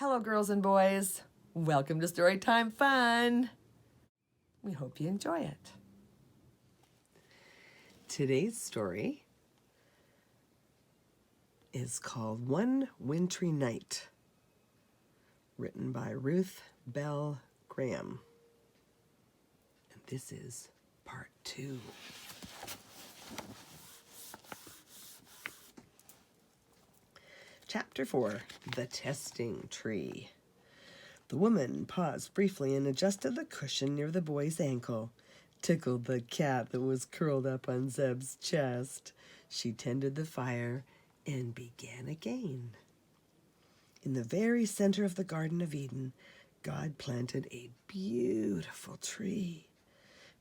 Hello, girls and boys. Welcome to Storytime Fun. We hope you enjoy it. Today's story is called One Wintry Night, written by Ruth Bell Graham. And this is part 2. Chapter 4, The Testing Tree. The woman paused briefly and adjusted the cushion near the boy's ankle, tickled the cat that was curled up on Zeb's chest. She tended the fire and began again. In the very center of the Garden of Eden, God planted a beautiful tree.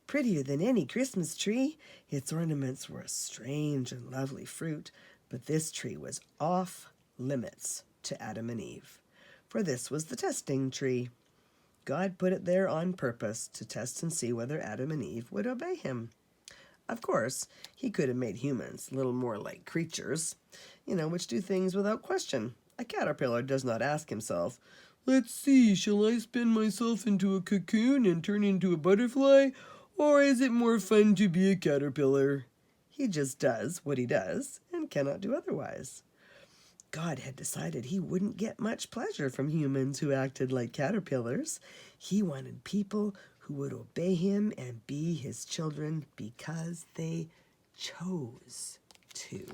Prettier than any Christmas tree, its ornaments were a strange and lovely fruit, but this tree was off limits to Adam and Eve, for this was the testing tree. God put it there on purpose to test and see whether Adam and Eve would obey him. Of course, he could have made humans a little more like creatures, which do things without question. A caterpillar does not ask himself, "Let's see, shall I spin myself into a cocoon and turn into a butterfly, or is it more fun to be a caterpillar?" He just does what he does and cannot do otherwise. God had decided he wouldn't get much pleasure from humans who acted like caterpillars. He wanted people who would obey him and be his children because they chose to.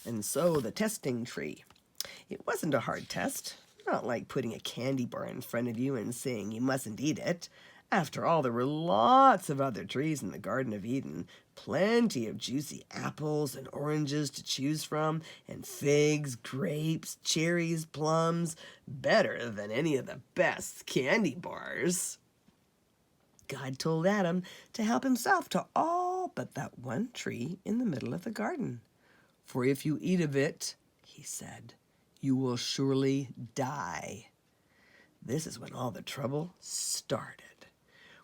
And so the testing tree. It wasn't a hard test. Not like putting a candy bar in front of you and saying you mustn't eat it. After all, there were lots of other trees in the Garden of Eden. Plenty of juicy apples and oranges to choose from, and figs, grapes, cherries, plums. Better than any of the best candy bars. God told Adam to help himself to all but that one tree in the middle of the garden. "For if you eat of it," he said, "you will surely die." This is when all the trouble started.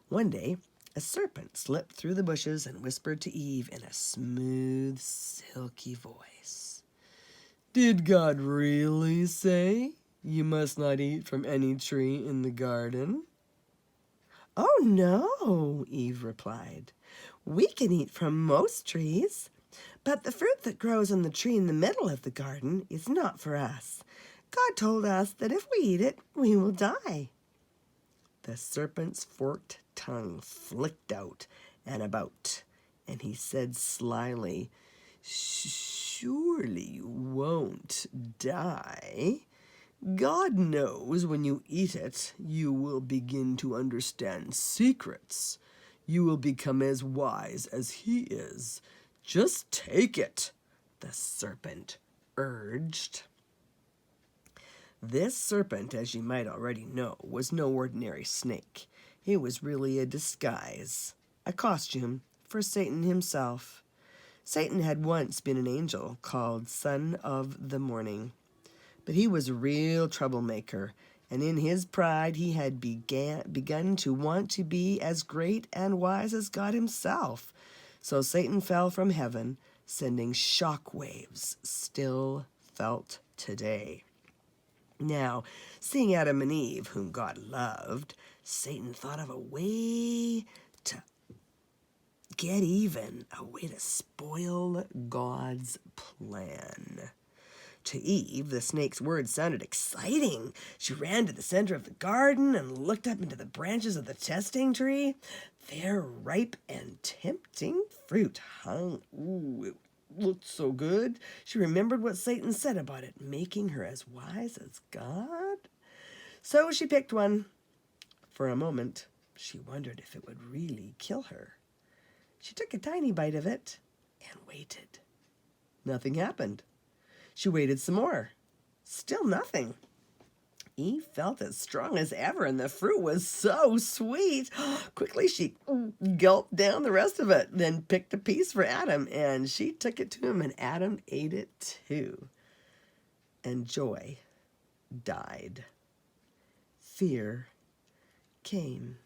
One day, a serpent slipped through the bushes and whispered to Eve in a smooth, silky voice, "Did God really say you must not eat from any tree in the garden?" "Oh, no," Eve replied. "We can eat from most trees. But the fruit that grows on the tree in the middle of the garden is not for us. God told us that if we eat it, we will die." The serpent's forked tongue flicked out and about, and he said slyly, "Surely you won't die. God knows when you eat it, you will begin to understand secrets. You will become as wise as he is. Just take it," the serpent urged. This serpent, as you might already know, was no ordinary snake. It was really a disguise, a costume for Satan himself. Satan had once been an angel called Son of the Morning, but he was a real troublemaker, and in his pride he had begun to want to be as great and wise as God himself. So Satan fell from heaven, sending shock waves still felt today. Now, seeing Adam and Eve, whom God loved, Satan thought of a way to get even, a way to spoil God's plan. To Eve, the snake's words sounded exciting. She ran to the center of the garden and looked up into the branches of the testing tree. Their ripe and tempting fruit hung. Ooh, it looked so good. She remembered what Satan said about it, making her as wise as God. So she picked one. For a moment, she wondered if it would really kill her. She took a tiny bite of it and waited. Nothing happened. She waited some more. Still nothing. Eve felt as strong as ever, and the fruit was so sweet. Quickly, she gulped down the rest of it, then picked a piece for Adam, and she took it to him, and Adam ate it too. And joy died. Fear came.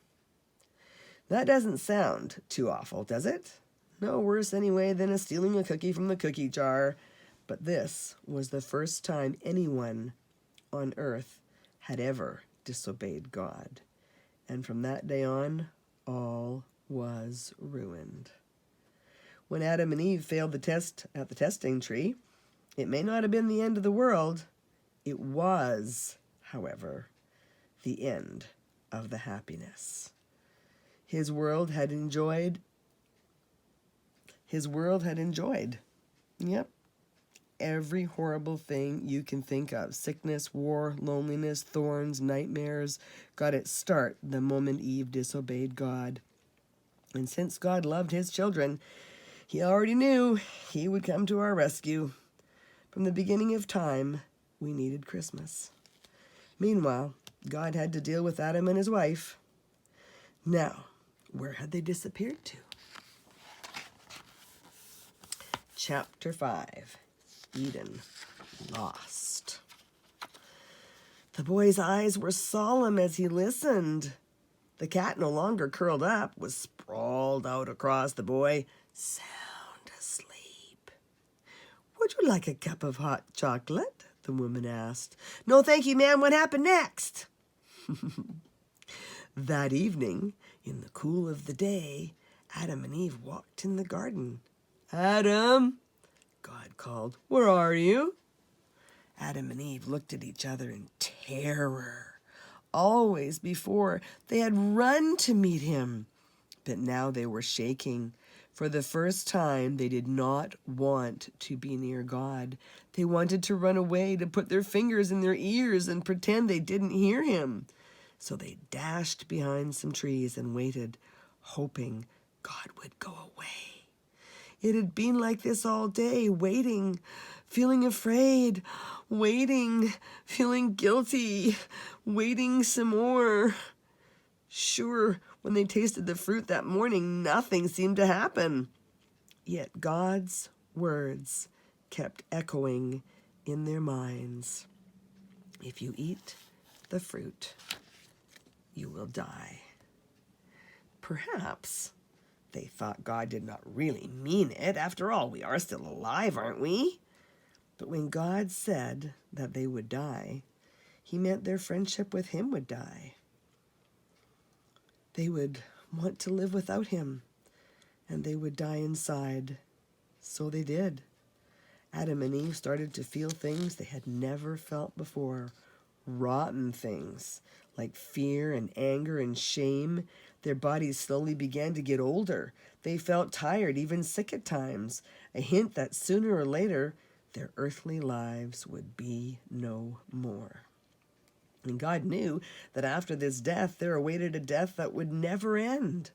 That doesn't sound too awful, does it? No worse anyway than stealing a cookie from the cookie jar. But this was the first time anyone on earth had ever disobeyed God. And from that day on, all was ruined. When Adam and Eve failed the test at the testing tree, it may not have been the end of the world. It was, however, the end of the happiness his world had enjoyed. Yep. Every horrible thing you can think of. Sickness, war, loneliness, thorns, nightmares got its start the moment Eve disobeyed God. And since God loved his children, he already knew he would come to our rescue. From the beginning of time, we needed Christmas. Meanwhile, God had to deal with Adam and his wife. Now, where had they disappeared to? Chapter 5. Eden Lost. The boy's eyes were solemn as he listened. The cat, no longer curled up, was sprawled out across the boy, sound asleep. "Would you like a cup of hot chocolate?" the woman asked. "No, thank you, ma'am. What happened next?" That evening, in the cool of the day, Adam and Eve walked in the garden. "Adam," God called, "where are you?" Adam and Eve looked at each other in terror. Always before, they had run to meet him, but now they were shaking. For the first time, they did not want to be near God. They wanted to run away, to put their fingers in their ears and pretend they didn't hear him. So they dashed behind some trees and waited, hoping God would go away. It had been like this all day, waiting, feeling afraid, waiting, feeling guilty, waiting some more. Sure, when they tasted the fruit that morning, nothing seemed to happen. Yet God's words kept echoing in their minds. If you eat the fruit, you will die. Perhaps they thought God did not really mean it. After all, we are still alive, aren't we? But when God said that they would die, he meant their friendship with him would die. They would want to live without him, and they would die inside. So they did. Adam and Eve started to feel things they had never felt before. Rotten things, like fear and anger and shame. Their bodies slowly began to get older. They felt tired, even sick at times, a hint that sooner or later their earthly lives would be no more. And God knew that after this death there awaited a death that would never end.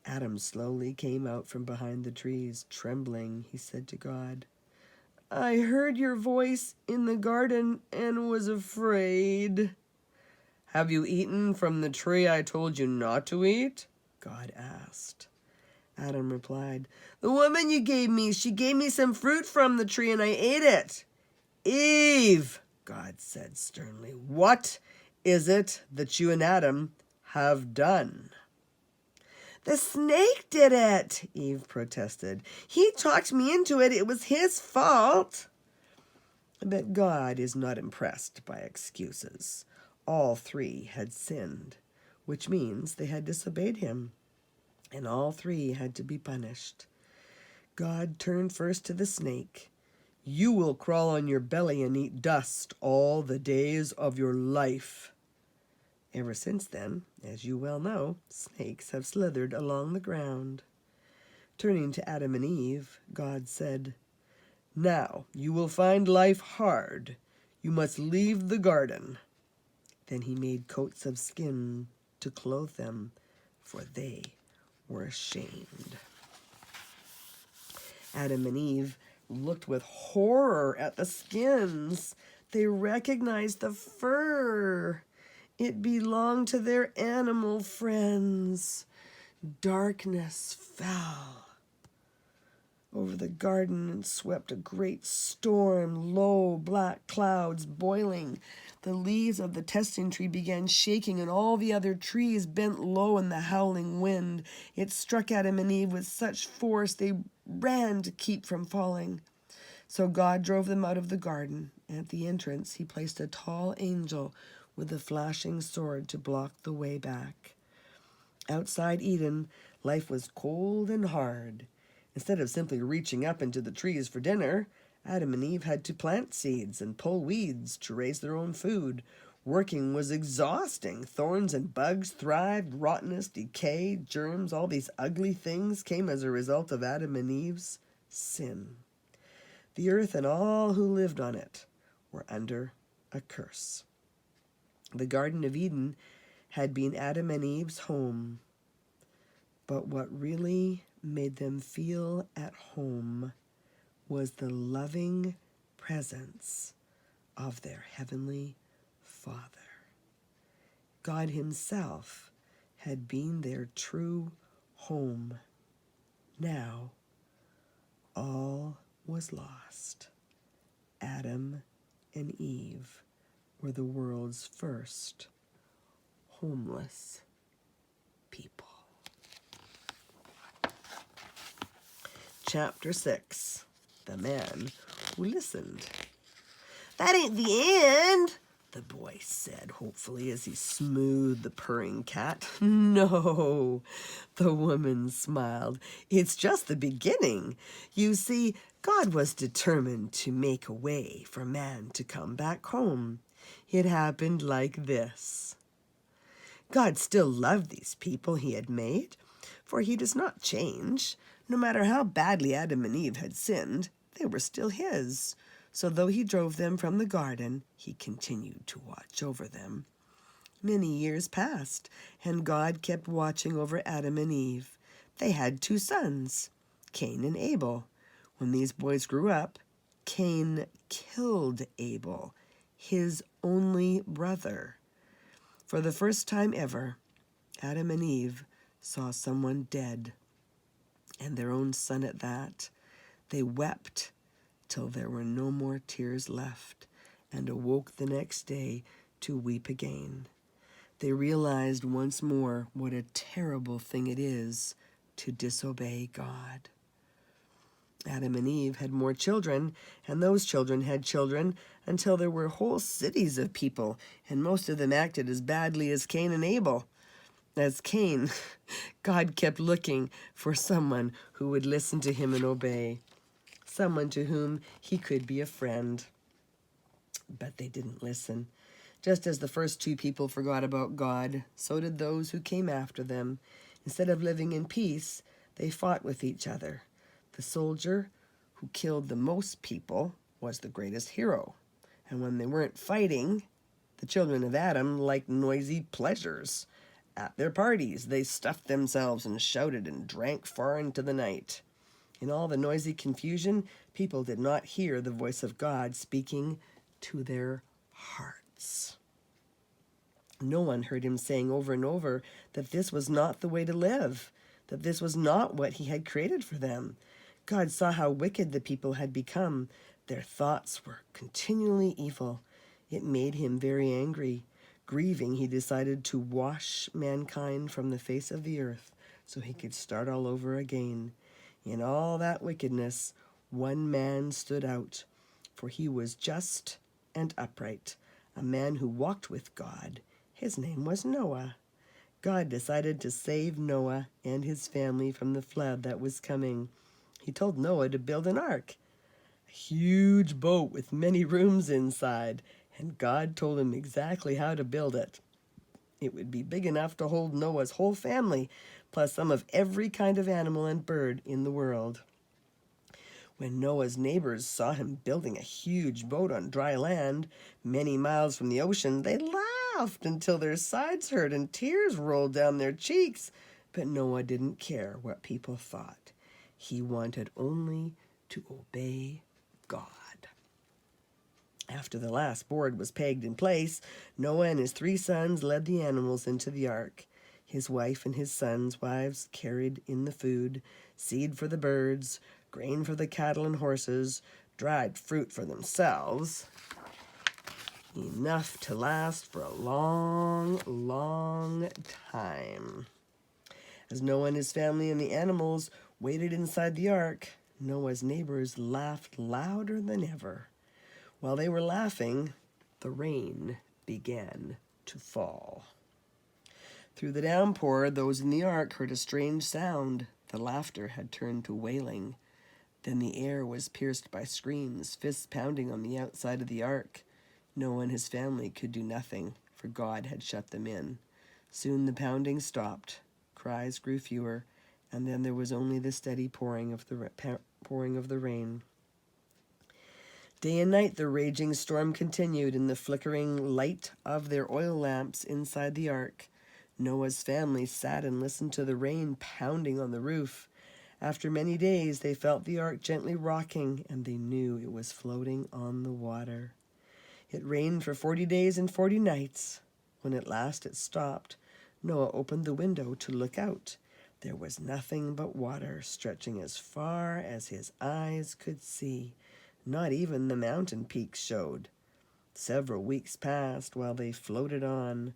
Adam slowly came out from behind the trees. Trembling, he said to God, "I heard your voice in the garden and was afraid." "Have you eaten from the tree I told you not to eat?" God asked. Adam replied, "The woman you gave me, she gave me some fruit from the tree and I ate it." "Eve," God said sternly, "what is it that you and Adam have done?" "The snake did it," Eve protested. "He talked me into it. It was his fault." But God is not impressed by excuses. All three had sinned, which means they had disobeyed him, and all three had to be punished. God turned first to the snake. "You will crawl on your belly and eat dust all the days of your life." Ever since then, as you well know, snakes have slithered along the ground. Turning to Adam and Eve, God said, "Now you will find life hard. You must leave the garden." Then he made coats of skin to clothe them, for they were ashamed. Adam and Eve looked with horror at the skins. They recognized the fur. It belonged to their animal friends. Darkness fell over the garden and swept a great storm, low black clouds boiling. The leaves of the testing tree began shaking, and all the other trees bent low in the howling wind. It struck Adam and Eve with such force they ran to keep from falling. So God drove them out of the garden. At the entrance, he placed a tall angel with a flashing sword to block the way back. Outside Eden, life was cold and hard. Instead of simply reaching up into the trees for dinner, Adam and Eve had to plant seeds and pull weeds to raise their own food. Working was exhausting. Thorns and bugs thrived, rottenness, decay, germs, all these ugly things came as a result of Adam and Eve's sin. The earth and all who lived on it were under a curse. The Garden of Eden had been Adam and Eve's home, but what really made them feel at home was the loving presence of their Heavenly Father. God Himself had been their true home. Now, all was lost. Adam and Eve were the world's first homeless people. Chapter 6. The Man Who Listened. "That ain't the end," the boy said hopefully as he smoothed the purring cat. "No," the woman smiled. "It's just the beginning. You see, God was determined to make a way for man to come back home. It happened like this. God still loved these people He had made, for He does not change. No matter how badly Adam and Eve had sinned, they were still His. So though He drove them from the garden, He continued to watch over them. Many years passed, and God kept watching over Adam and Eve. They had 2 sons, Cain and Abel. When these boys grew up, Cain killed Abel, his only brother. For the first time ever, Adam and Eve saw someone dead, and their own son at that. They wept till there were no more tears left, and awoke the next day to weep again. They realized once more what a terrible thing it is to disobey God. Adam and Eve had more children, and those children had children until there were whole cities of people, and most of them acted as badly as Cain and Abel. As Cain, God kept looking for someone who would listen to Him and obey, someone to whom He could be a friend. But they didn't listen. Just as the first 2 people forgot about God, so did those who came after them. Instead of living in peace, they fought with each other. The soldier who killed the most people was the greatest hero. And when they weren't fighting, the children of Adam liked noisy pleasures. At their parties, they stuffed themselves and shouted and drank far into the night. In all the noisy confusion, people did not hear the voice of God speaking to their hearts. No one heard Him saying over and over that this was not the way to live, that this was not what He had created for them. God saw how wicked the people had become. Their thoughts were continually evil. It made Him very angry. Grieving, He decided to wash mankind from the face of the earth so He could start all over again. In all that wickedness, one man stood out, for he was just and upright, a man who walked with God. His name was Noah. God decided to save Noah and his family from the flood that was coming. He told Noah to build an ark, a huge boat with many rooms inside, and God told him exactly how to build it. It would be big enough to hold Noah's whole family, plus some of every kind of animal and bird in the world. When Noah's neighbors saw him building a huge boat on dry land, many miles from the ocean, they laughed until their sides hurt and tears rolled down their cheeks. But Noah didn't care what people thought. He wanted only to obey God. After the last board was pegged in place, Noah and his 3 sons led the animals into the ark. His wife and his sons' wives carried in the food, seed for the birds, grain for the cattle and horses, dried fruit for themselves, enough to last for a long, long time. As Noah and his family and the animals waited inside the ark, Noah's neighbors laughed louder than ever. While they were laughing, the rain began to fall. Through the downpour, those in the ark heard a strange sound. The laughter had turned to wailing. Then the air was pierced by screams, fists pounding on the outside of the ark. Noah and his family could do nothing, for God had shut them in. Soon the pounding stopped, cries grew fewer, and then there was only the steady pouring of the rain. Day and night the raging storm continued in the flickering light of their oil lamps inside the ark. Noah's family sat and listened to the rain pounding on the roof. After many days, they felt the ark gently rocking, and they knew it was floating on the water. It rained for 40 days and 40 nights. When at last it stopped, Noah opened the window to look out. There was nothing but water stretching as far as his eyes could see. Not even the mountain peaks showed. Several weeks passed while they floated on.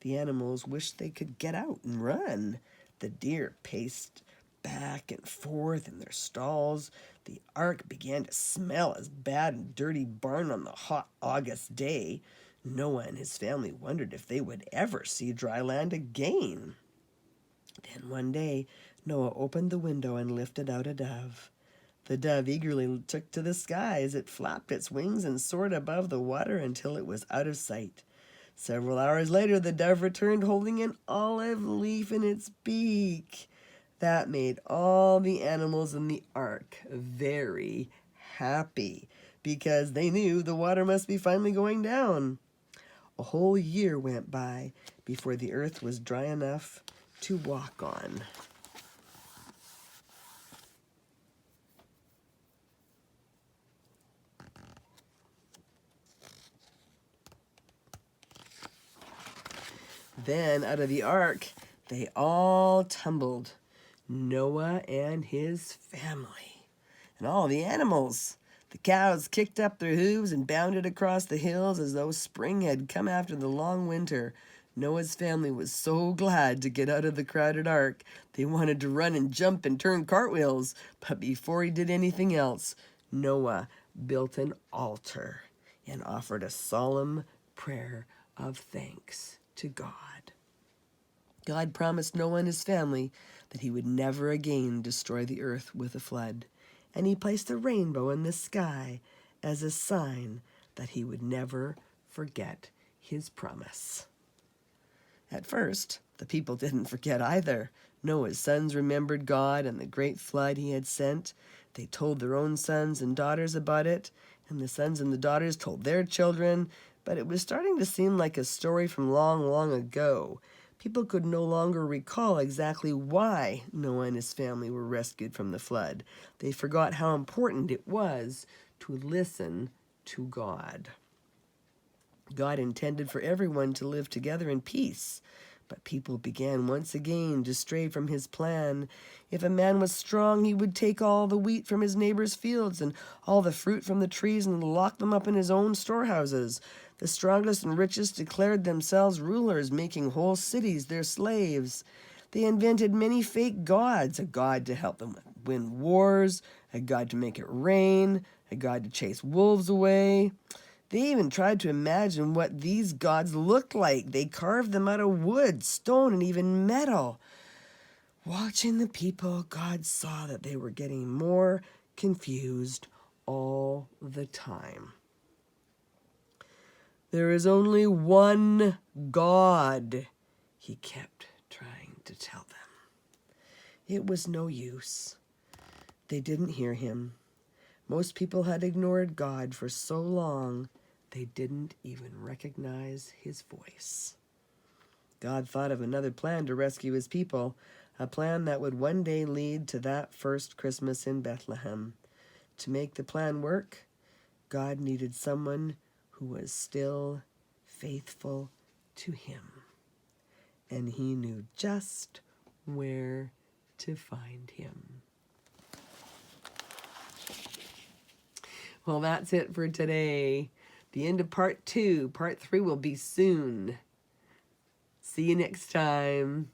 The animals wished they could get out and run. The deer paced back and forth in their stalls. The ark began to smell as bad and dirty barn on the hot August day. Noah and his family wondered if they would ever see dry land again. Then one day, Noah opened the window and lifted out a dove. The dove eagerly took to the skies. It flapped its wings and soared above the water until it was out of sight. Several hours later, the dove returned holding an olive leaf in its beak. That made all the animals in the ark very happy because they knew the water must be finally going down. A whole year went by before the earth was dry enough to walk on. Then out of the ark they all tumbled, Noah and his family, and all the animals. The cows kicked up their hooves and bounded across the hills as though spring had come after the long winter. Noah's family was so glad to get out of the crowded ark. They wanted to run and jump and turn cartwheels. But before he did anything else, Noah built an altar and offered a solemn prayer of thanks to God. God promised Noah and his family that he would never again destroy the earth with a flood, and he placed a rainbow in the sky as a sign that he would never forget his promise. At first, the people didn't forget either. Noah's sons remembered God and the great flood he had sent. They told their own sons and daughters about it, and the sons and the daughters told their children, but it was starting to seem like a story from long, long ago. People could no longer recall exactly why Noah and his family were rescued from the flood. They forgot how important it was to listen to God. God intended for everyone to live together in peace, but people began once again to stray from his plan. If a man was strong, he would take all the wheat from his neighbor's fields and all the fruit from the trees and lock them up in his own storehouses. The strongest and richest declared themselves rulers, making whole cities their slaves. They invented many fake gods, a god to help them win wars, a god to make it rain, a god to chase wolves away. They even tried to imagine what these gods looked like. They carved them out of wood, stone, and even metal. Watching the people, God saw that they were getting more confused all the time. There is only one God, he kept trying to tell them. It was no use. They didn't hear him. Most people had ignored God for so long, they didn't even recognize his voice. God thought of another plan to rescue his people, a plan that would one day lead to that first Christmas in Bethlehem. To make the plan work, God needed someone who was still faithful to him. And he knew just where to find him. Well, that's it for today. The end of part 2. Part 3 will be soon. See you next time.